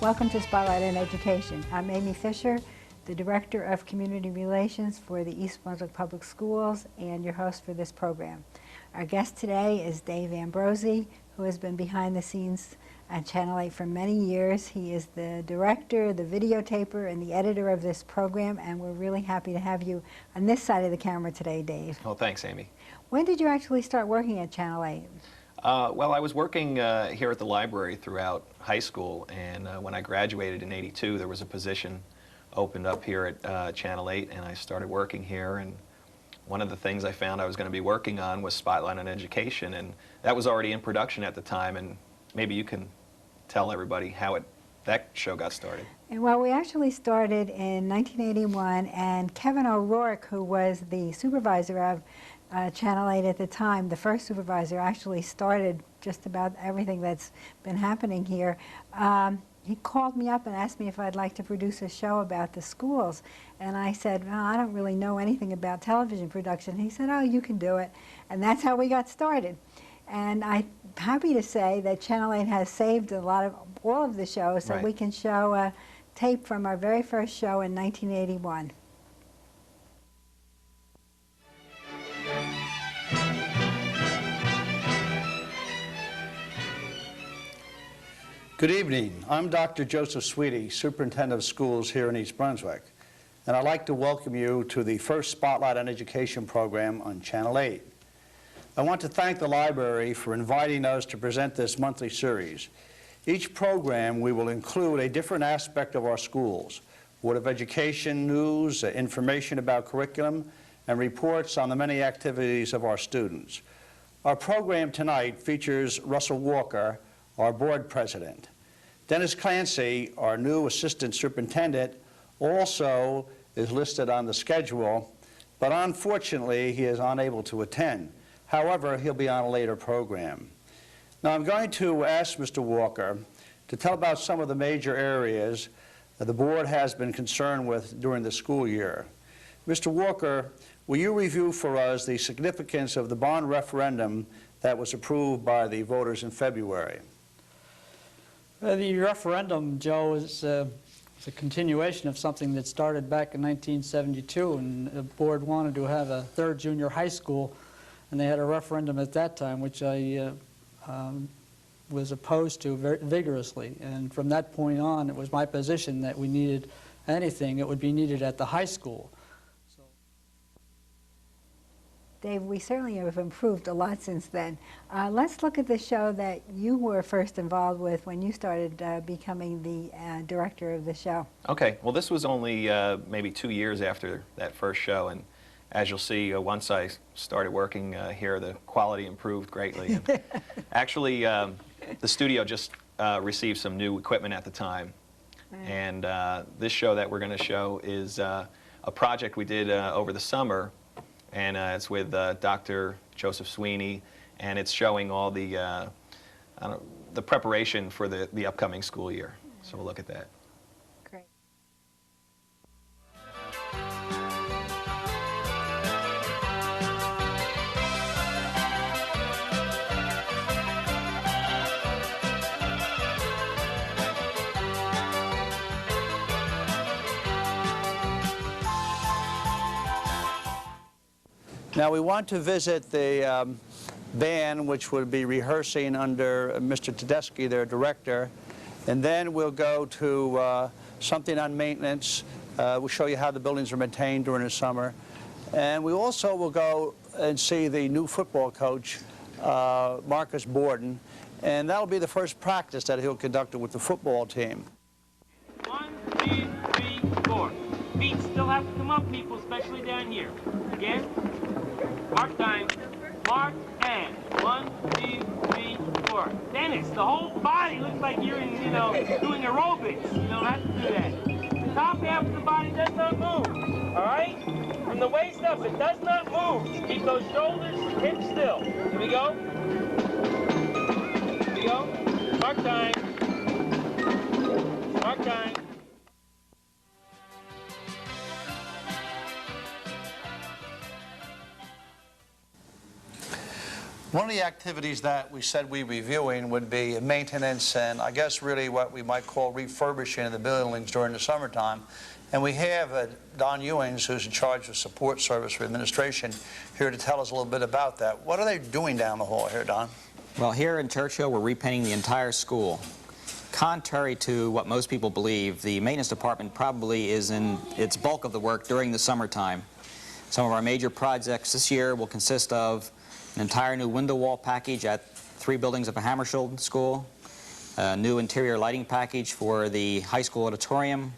Welcome to Spotlight on Education. I'm Amy Fisher, the Director of Community Relations for the East Brunswick Public Schools and your host for this program. Our guest today is Dave Ambrosy, who has been behind the scenes at Channel 8 for many years. He is the director, the videotaper, and the editor of this program, and we're really happy to have you on this side of the camera today, Dave. Oh, thanks, Amy. When did you actually start working at Channel 8? Well, I was working here at the library throughout high school, and when I graduated in '82, there was a position opened up here at Channel 8, and I started working here. And one of the things I found I was going to be working on was Spotlight on Education, and that was already in production at the time. And maybe you can tell everybody how that show got started. Well, we actually started in 1981, and Kevin O'Rourke, who was the supervisor of Channel 8 at the time, the first supervisor, actually started just about everything that's been happening here. He called me up and asked me if I'd like to produce a show about the schools. And I said, well, I don't really know anything about television production. He said, oh, you can do it. And that's how we got started. And I'm happy to say that Channel 8 has saved a lot of all of the shows, so we can show a tape from our very first show in 1981. Good evening. I'm Dr. Joseph Sweetie, Superintendent of Schools here in East Brunswick, and I'd like to welcome you to the first Spotlight on Education program on Channel 8. I want to thank the library for inviting us to present this monthly series. Each program we will include a different aspect of our schools: Board of Education news, information about curriculum, and reports on the many activities of our students. Our program tonight features Russell Walker, our board president. Dennis Clancy, our new assistant superintendent, also is listed on the schedule, but unfortunately he is unable to attend. However, he'll be on a later program. Now I'm going to ask Mr. Walker to tell about some of the major areas that the board has been concerned with during the school year. Mr. Walker, will you review for us the significance of the bond referendum that was approved by the voters in February? The referendum, Joe, is a continuation of something that started back in 1972, and the board wanted to have a third junior high school, and they had a referendum at that time, which I was opposed to very vigorously. And from that point on, it was my position that we needed anything, it would be needed at the high school. Dave, we certainly have improved a lot since then. Let's look at the show that you were first involved with when you started becoming the director of the show. Okay, well, this was only maybe 2 years after that first show, and as you'll see, once I started working here, the quality improved greatly. And actually, the studio just received some new equipment at the time, and this show that we're going to show is a project we did over the summer. And it's with Dr. Joseph Sweeney, and it's showing all the preparation for the upcoming school year. So we'll look at that. Great. Now we want to visit the band, which would be rehearsing under Mr. Tedeschi, their director, and then we'll go to something on maintenance. We'll show you how the buildings are maintained during the summer, and we also will go and see the new football coach, Marcus Borden, and that'll be the first practice that he'll conduct with the football team. 1, 2, 3, 4. Feet still have to come up, people, especially down here. Again. Mark time. Mark and 1, 2, 3, 4. Dennis, the whole body looks like you're in, doing aerobics. You don't have to do that. The top half of the body does not move. All right? From the waist up, it does not move. Keep those shoulders, hips still. Here we go. Here we go. Mark time. Mark time. One One of the activities that we said we'd be reviewing would be maintenance and I guess really what we might call refurbishing of the buildings during the summertime. And we have Don Ewings, who's in charge of support service for administration, here to tell us a little bit about that. What are they doing down the hall here, Don? Well, here in Churchill, we're repainting the entire school. Contrary to what most people believe, the maintenance department probably is in its bulk of the work during the summertime. Some of our major projects this year will consist of an entire new window wall package at 3 buildings of a Hammarskjöld school, a new interior lighting package for the high school auditorium.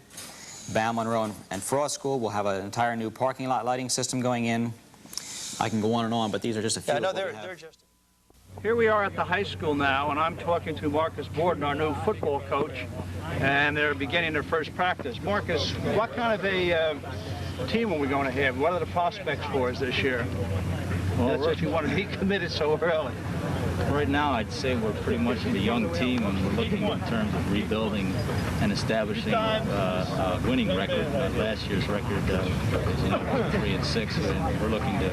Bound, Monroe, and Frost School will have an entire new parking lot lighting system going in. I can go on, but these are just a few. Yeah, no, they're just... Here we are at the high school now, and I'm talking to Marcus Borden, our new football coach, and they're beginning their first practice. Marcus, what kind of a team are we going to have? What are the prospects for us this year? Well, that's what you want to be committed so early. Right now, I'd say we're pretty much a young team, and we're looking in terms of rebuilding and establishing a winning record. Last year's record, as you know, 3-6, and we're looking to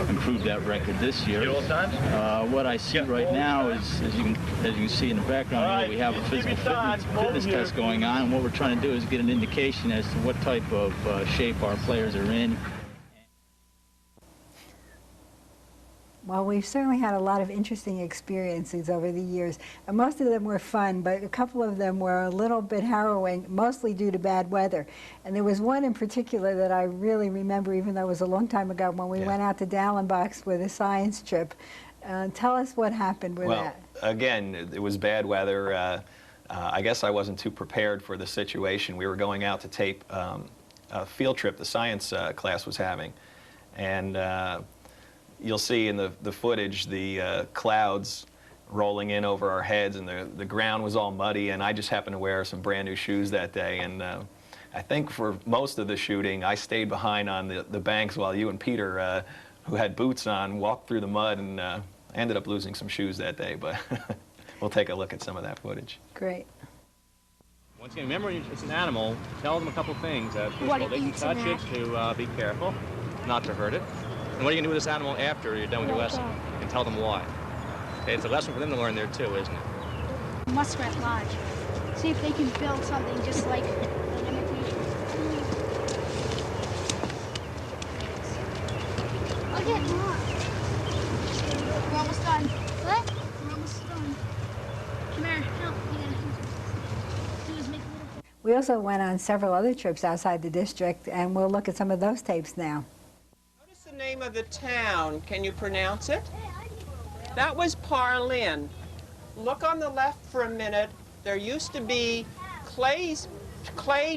improve that record this year. What I see right now is, as you can see in the background here, we have a physical fitness test going on, and what we're trying to do is get an indication as to what type of shape our players are in. Well, we've certainly had a lot of interesting experiences over the years, and most of them were fun, but a couple of them were a little bit harrowing, mostly due to bad weather. And there was one in particular that I really remember, even though it was a long time ago, when we went out to Dallenbach's with a science trip. Tell us what happened with that. Well, again, it was bad weather. I guess I wasn't too prepared for the situation. We were going out to tape a field trip the science class was having, and you'll see in the footage the clouds rolling in over our heads, and the ground was all muddy, and I just happened to wear some brand new shoes that day, and I think for most of the shooting I stayed behind on the banks while you and Peter, who had boots on, walked through the mud, and I ended up losing some shoes that day, but we'll take a look at some of that footage. Great. Once again, remember, it's an animal. Tell them a couple things. First of all, they can touch it, to be careful, not to hurt it. And what are you going to do with this animal after you're done with your lesson? You can tell them why. Okay, it's a lesson for them to learn there, too, isn't it? Muskrat Lodge. See if they can build something just like an imitation. Okay, we're almost done. What? We're almost done. Come here, help. We also went on several other trips outside the district, and we'll look at some of those tapes now. Notice the name of the town. Can you pronounce it? That was Parlin. Look on the left for a minute. There used to be clay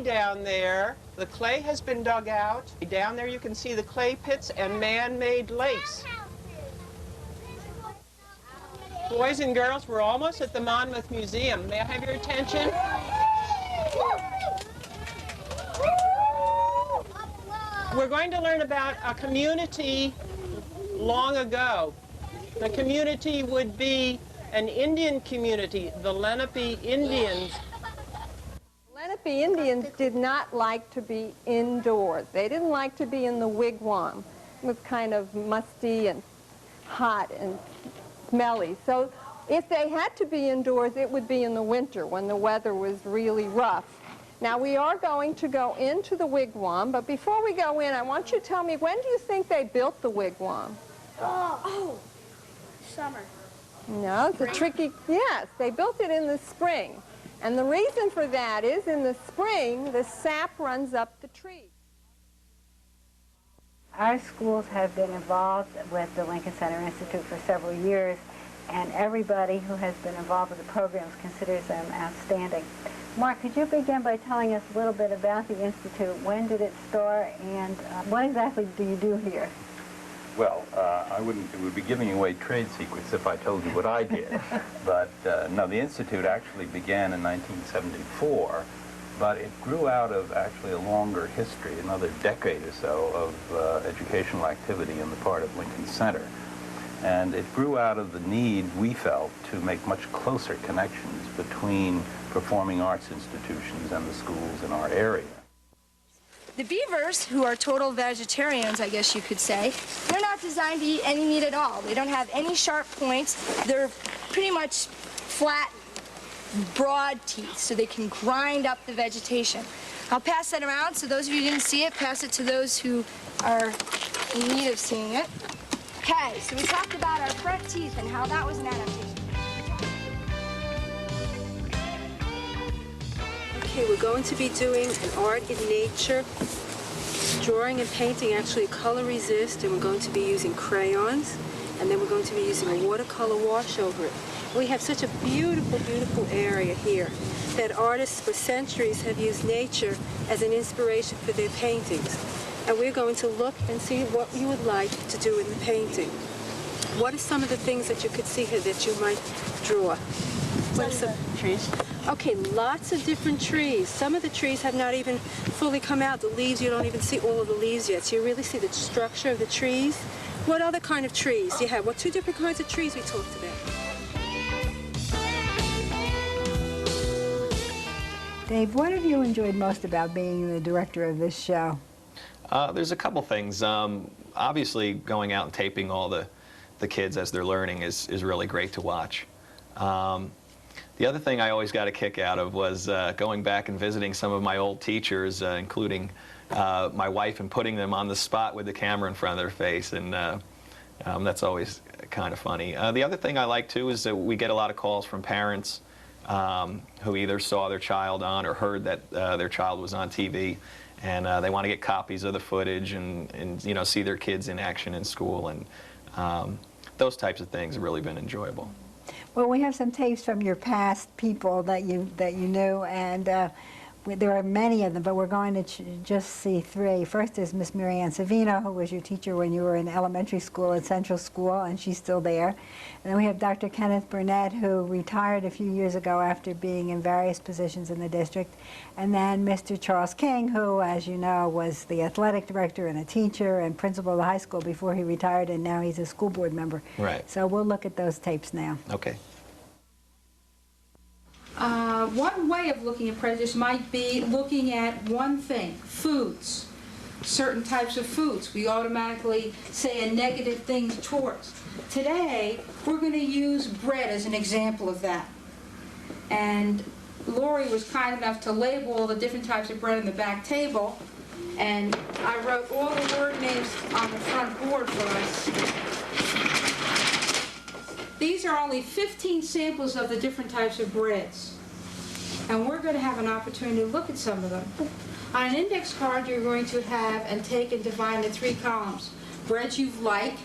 down there. The clay has been dug out. Down there you can see the clay pits and man-made lakes. Boys and girls, we're almost at the Monmouth Museum. May I have your attention? We're going to learn about a community long ago. The community would be an Indian community, the Lenape Indians. Lenape Indians did not like to be indoors. They didn't like to be in the wigwam. It was kind of musty and hot and smelly. So if they had to be indoors, it would be in the winter when the weather was really rough. Now, we are going to go into the wigwam, but before we go in, I want you to tell me, when do you think they built the wigwam? Oh, summer. No, it's a tricky, yes, they built it in the spring. And the reason for that is in the spring, the sap runs up the tree. Our schools have been involved with the Lincoln Center Institute for several years, and everybody who has been involved with the programs considers them outstanding. Mark, could you begin by telling us a little bit about the Institute? When did it start, and what exactly do you do here? Well, it would be giving away trade secrets if I told you what I did. But no, the Institute actually began in 1974, but it grew out of actually a longer history, another decade or so of educational activity on the part of Lincoln Center. And it grew out of the need, we felt, to make much closer connections between performing arts institutions and the schools in our area. The beavers, who are total vegetarians, I guess you could say, they're not designed to eat any meat at all. They don't have any sharp points. They're pretty much flat, broad teeth, so they can grind up the vegetation. I'll pass that around, so those of you who didn't see it, pass it to those who are in need of seeing it. Okay, so we talked about our front teeth and how that was an adaptation. Okay, we're going to be doing an art in nature, drawing and painting, actually color resist, and we're going to be using crayons, and then we're going to be using a watercolor wash over it. We have such a beautiful, beautiful area here that artists for centuries have used nature as an inspiration for their paintings. And we're going to look and see what you would like to do in the painting. What are some of the things that you could see here that you might draw? What are some trees? Okay, lots of different trees. Some of the trees have not even fully come out. The leaves, you don't even see all of the leaves yet. So you really see the structure of the trees. What other kind of trees do you have? What two different kinds of trees we talked about? Dave, what have you enjoyed most about being the director of this show? There's a couple things. Obviously, going out and taping all the kids as they're learning is really great to watch. The other thing I always got a kick out of was going back and visiting some of my old teachers, including my wife, and putting them on the spot with the camera in front of their face, and that's always kind of funny. The other thing I like, too, is that we get a lot of calls from parents who either saw their child on or heard that their child was on TV, and they want to get copies of the footage and you know, see their kids in action in school, and those types of things have really been enjoyable. Well, we have some tapes from your past people that you knew, and there are many of them, but we're going to just see three. First is Miss Mary Ann Savino, who was your teacher when you were in elementary school at Central School, and she's still there. And then we have Dr. Kenneth Burnett, who retired a few years ago after being in various positions in the district. And then Mr. Charles King, who, as you know, was the athletic director and a teacher and principal of the high school before he retired, and now he's a school board member. Right. So we'll look at those tapes now. Okay. One way of looking at prejudice might be looking at one thing, foods. Certain types of foods we automatically say a negative thing towards. Today, we're going to use bread as an example of that. And Lori was kind enough to label all the different types of bread on the back table, and I wrote all the word names on the front board for us. These are only 15 samples of the different types of breads. And we're going to have an opportunity to look at some of them. On an index card, you're going to have and take and divide into 3 columns. Breads you've liked,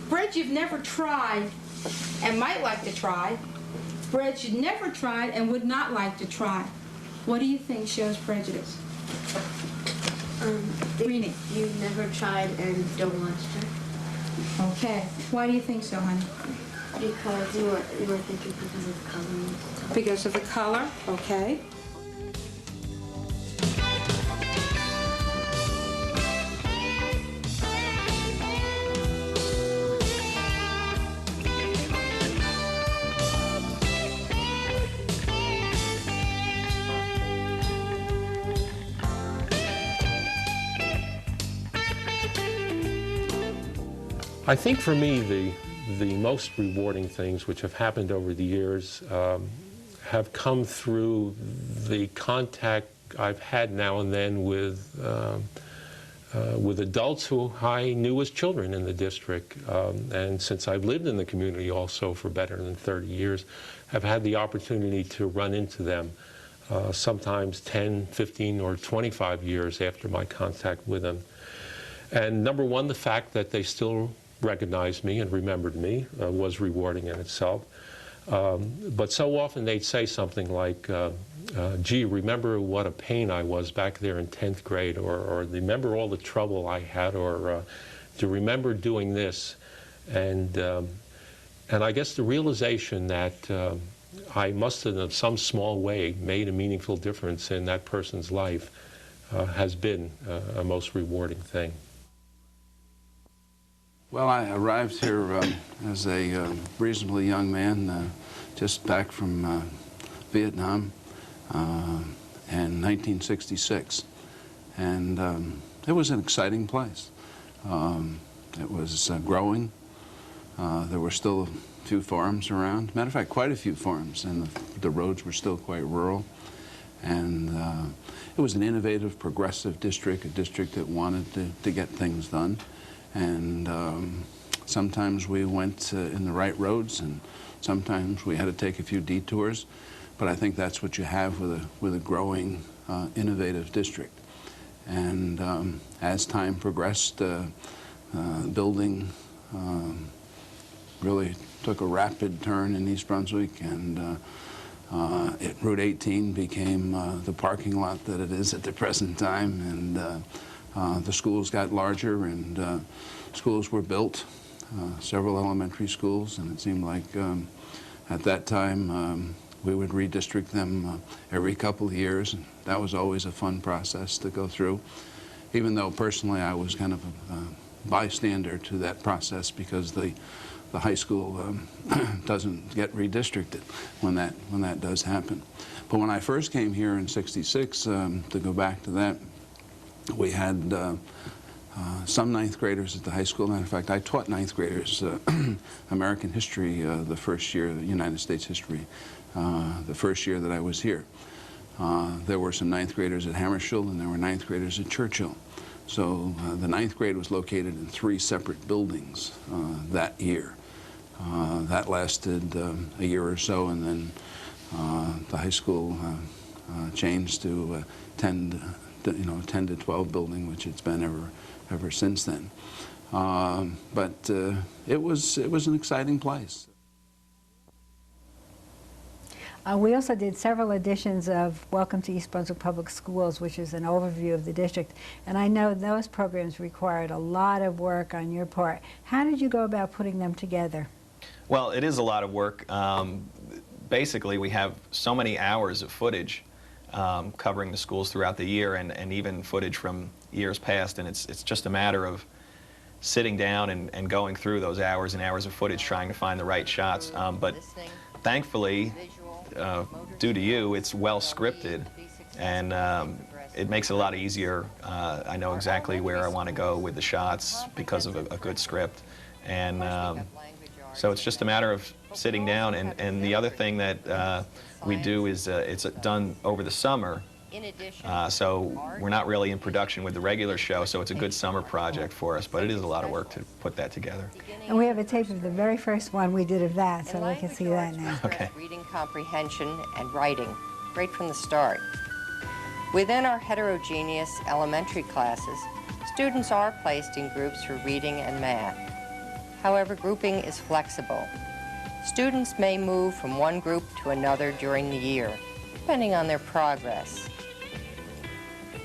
breads you've never tried and might like to try, breads you've never tried and would not like to try. What do you think shows prejudice? Greenie. You never tried and don't want to try. Okay. Why do you think so, honey? Because you were thinking because of the color. Because of the color? Okay. I think for me, the most rewarding things which have happened over the years have come through the contact I've had now and then with adults who I knew as children in the district. And since I've lived in the community also for better than 30 years, I've had the opportunity to run into them sometimes 10, 15, or 25 years after my contact with them. And number one, the fact that they still recognized me and remembered me was rewarding in itself. But so often they'd say something like, gee, remember what a pain I was back there in 10th grade, or remember all the trouble I had, or to remember doing this. And I guess the realization that I must have, in some small way, made a meaningful difference in that person's life has been a most rewarding thing. Well, I arrived here as a reasonably young man, just back from Vietnam in 1966. And it was an exciting place. It was growing. There were still a few farms around. Matter of fact, quite a few farms, and the roads were still quite rural. And it was an innovative, progressive district, a district that wanted to get things done. And sometimes we went in the right roads, and sometimes we had to take a few detours. But I think that's what you have with a growing, innovative district. And as time progressed, building really took a rapid turn in East Brunswick, and Route 18 became the parking lot that it is at the present time, and the schools got larger, and schools were built, several elementary schools, and it seemed like at that time we would redistrict them every couple of years, and that was always a fun process to go through, even though personally I was kind of a bystander to that process, because the high school doesn't get redistricted when that does happen. But when I first came here in '66, to go back to that, we had some ninth graders at the high school. Matter of fact, I taught ninth graders American history the first year, the United States history, the first year that I was here. There were some ninth graders at Hammarskjöld, and there were ninth graders at Churchill. So the ninth grade was located in 3 separate buildings that year. That lasted a year or so, and then the high school changed to 10 to 12 building, which it's been ever since then. But it was an exciting place. We also did several editions of Welcome to East Brunswick Public Schools, which is an overview of the district. And I know those programs required a lot of work on your part. How did you go about putting them together? Well, it is a lot of work. Basically, we have so many hours of footage covering the schools throughout the year, and even footage from years past. And it's just a matter of sitting down and going through those hours and hours of footage, trying to find the right shots. But thankfully, due to you, it's well scripted, and it makes it a lot easier. I know exactly where I want to go with the shots because of a good script, and so it's just a matter of sitting down. And the other thing that we do is it's done over the summer, so we're not really in production with the regular show, so it's a good summer project for us, but it is a lot of work to put that together. And we have a tape of the very first one we did of that, so we can see that now. Okay. Reading comprehension and writing, right from the start. Within our heterogeneous elementary classes, students are placed in groups for reading and math. However, grouping is flexible. Students may move from one group to another during the year, depending on their progress.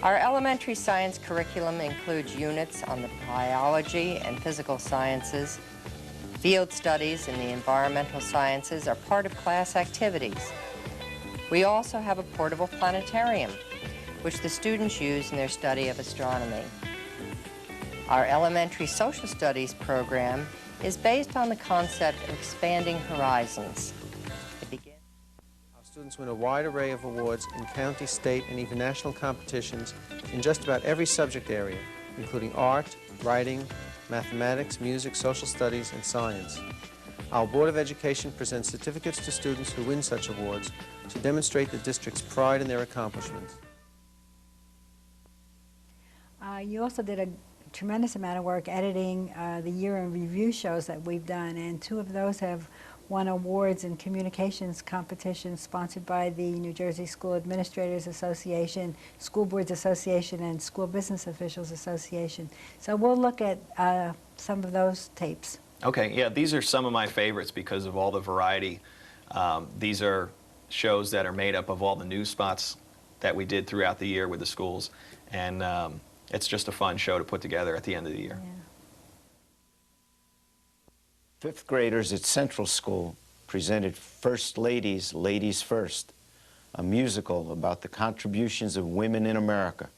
Our elementary science curriculum includes units on the biology and physical sciences. Field studies and the environmental sciences are part of class activities. We also have a portable planetarium, which the students use in their study of astronomy. Our elementary social studies program is based on the concept of expanding horizons. Our students win a wide array of awards in county, state, and even national competitions in just about every subject area, including art, writing, mathematics, music, social studies, and science. Our Board of Education presents certificates to students who win such awards to demonstrate the district's pride in their accomplishments. You also did a tremendous amount of work editing the year in review shows that we've done, and 2 of those have won awards in communications competitions sponsored by the New Jersey School Administrators Association, School Boards Association, and School Business Officials Association. So we'll look at some of those tapes. Okay, yeah, these are some of my favorites because of all the variety. These are shows that are made up of all the news spots that we did throughout the year with the schools, and it's just a fun show to put together at the end of the year. Yeah. 5th graders at Central School presented First Ladies, Ladies First, a musical about the contributions of women in America.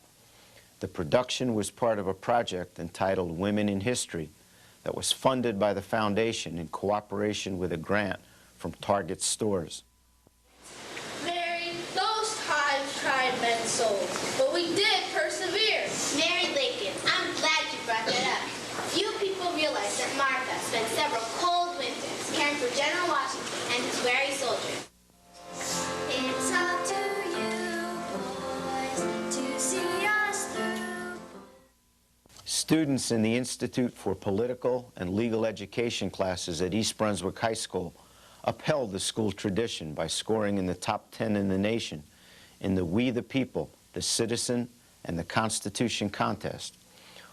The production was part of a project entitled Women in History that was funded by the foundation in cooperation with a grant from Target stores. Mary, those times tried men souls, but but we did persevere. Mary Lincoln, I'm glad you brought that up. Few people realize that Martha spent several cold winters caring for General Washington and his wary soldiers. It's up to you, boys, to see us through. Students in the Institute for Political and Legal Education classes at East Brunswick High School upheld the school tradition by scoring in the top 10 in the nation in the We the People, the Citizen, and the Constitution contest.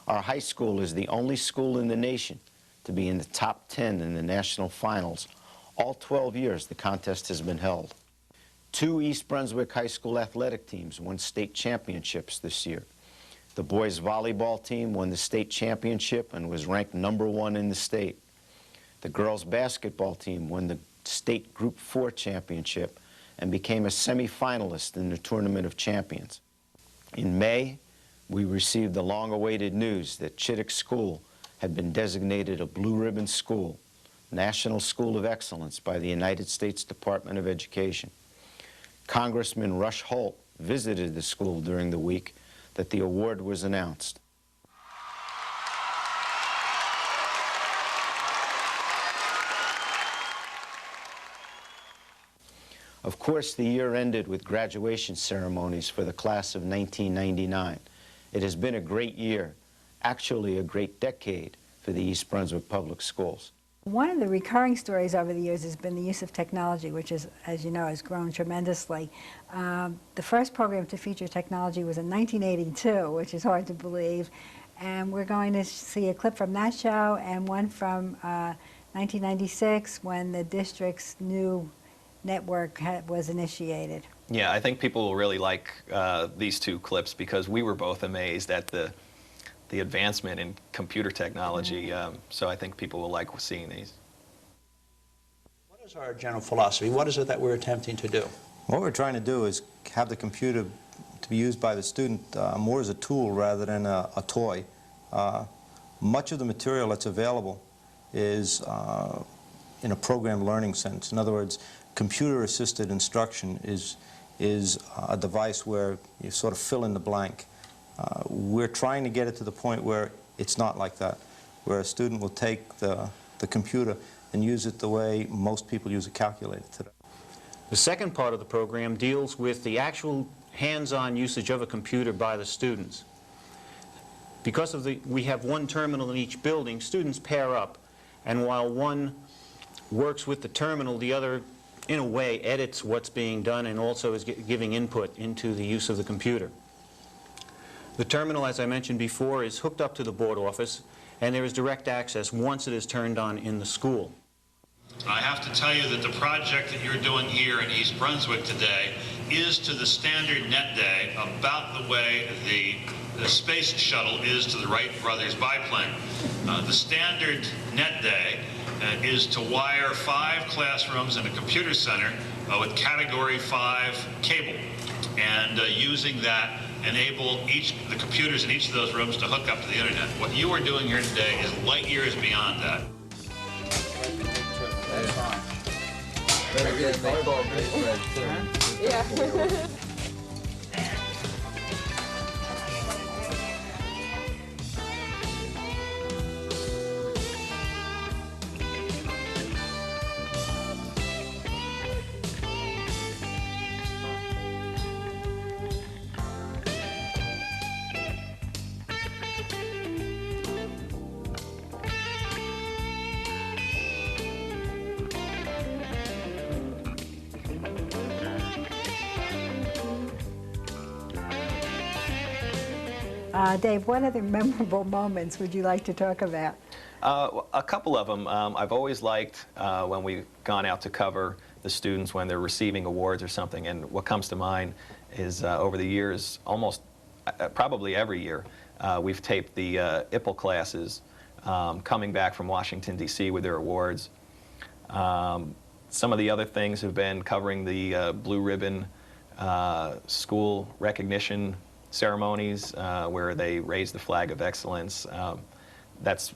Our high school is the only school in the nation to be in the top 10 in the national finals. All 12 years the contest has been held. 2 East Brunswick High School athletic teams won state championships this year. The boys volleyball team won the state championship and was ranked #1 in the state. The girls basketball team won the state Group 4 championship and became a semifinalist in the Tournament of Champions. In May, we received the long-awaited news that Chittick School had been designated a Blue Ribbon School, National School of Excellence by the United States Department of Education. Congressman Rush Holt visited the school during the week that the award was announced. Of course, the year ended with graduation ceremonies for the class of 1999. It has been a great year, actually a great decade for the East Brunswick Public Schools. One of the recurring stories over the years has been the use of technology, which is, as you know, has grown tremendously. The first program to feature technology was in 1982, which is hard to believe. And we're going to see a clip from that show and one from 1996 when the district's new network was initiated. Yeah, I think people will really like these 2 clips because we were both amazed at the advancement in computer technology. So I think people will like seeing these. What is our general philosophy? What is it that we're attempting to do? What we're trying to do is have the computer to be used by the student more as a tool rather than a toy. Much of the material that's available is in a program learning sense. In other words, computer-assisted instruction is a device where you sort of fill in the blank. We're trying to get it to the point where it's not like that, where a student will take the computer and use it the way most people use a calculator today. The second part of the program deals with the actual hands-on usage of a computer by the students. Because we have one terminal in each building, students pair up, and while one works with the terminal, the other in a way edits what's being done and also is giving input into the use of the computer. The terminal, as I mentioned before, is hooked up to the board office, and there is direct access once it is turned on in the school. I have to tell you that the project that you're doing here in East Brunswick today is to the standard net day about the way the space shuttle is to the Wright brothers biplane. The standard net day is to wire 5 classrooms and a computer center with Category 5 cable, and using that enable the computers in each of those rooms to hook up to the internet. What you are doing here today is light years beyond that. That's fine. Very good. Volleyball, great, Yeah. Dave, what other memorable moments would you like to talk about? A couple of them. I've always liked when we've gone out to cover the students when they're receiving awards or something, and what comes to mind is over the years, almost probably every year, we've taped the IPPL classes coming back from Washington, D.C. with their awards. Some of the other things have been covering the Blue Ribbon school recognition ceremonies where they raise the flag of excellence. That's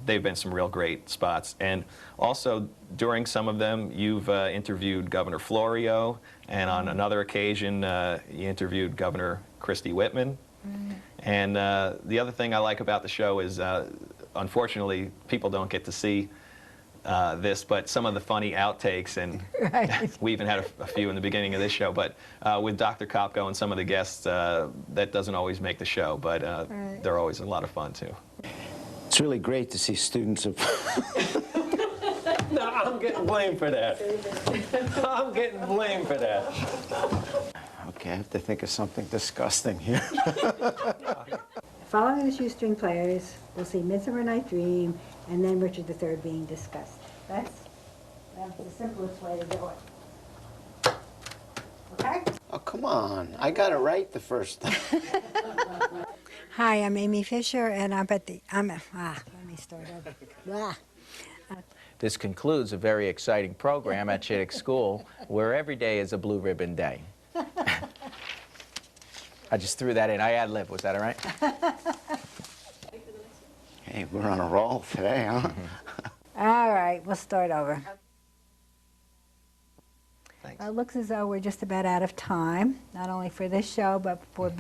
they've been some real great spots. And also, during some of them, you've interviewed Governor Florio, and on another occasion, you interviewed Governor Christie Whitman. And the other thing I like about the show is, unfortunately, people don't get to see this, but some of the funny outtakes, and we even had a few in the beginning of this show, but with Dr. Kopko and some of the guests, that doesn't always make the show, but they're always a lot of fun, too. It's really great to see students of... No, I'm getting blamed for that. I'm getting blamed for that. Okay, I have to think of something disgusting here. Following the Shoestring Players, we'll see Midsummer Night Dream, and then Richard III being discussed. That's the simplest way to do it. Okay? Oh, come on. I got it right the first time. Hi, I'm Amy Fisher, and I'm at the, let me start over. This concludes a very exciting program at Chittick School, where every day is a blue ribbon day. I just threw that in. I ad-lib. Was that all right? Hey, we're on a roll today, huh? All right, we'll start over. It looks as though we're just about out of time, not only for this show, but for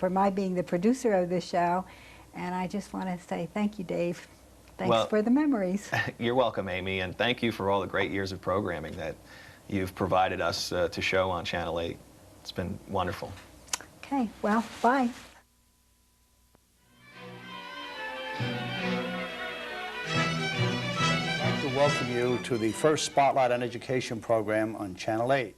my being the producer of this show. And I just want to say thank you, Dave. Thanks for the memories. You're welcome, Amy, and thank you for all the great years of programming that you've provided us to show on Channel 8. It's been wonderful. Okay, well, bye. I'd like to welcome you to the first Spotlight on Education program on Channel 8.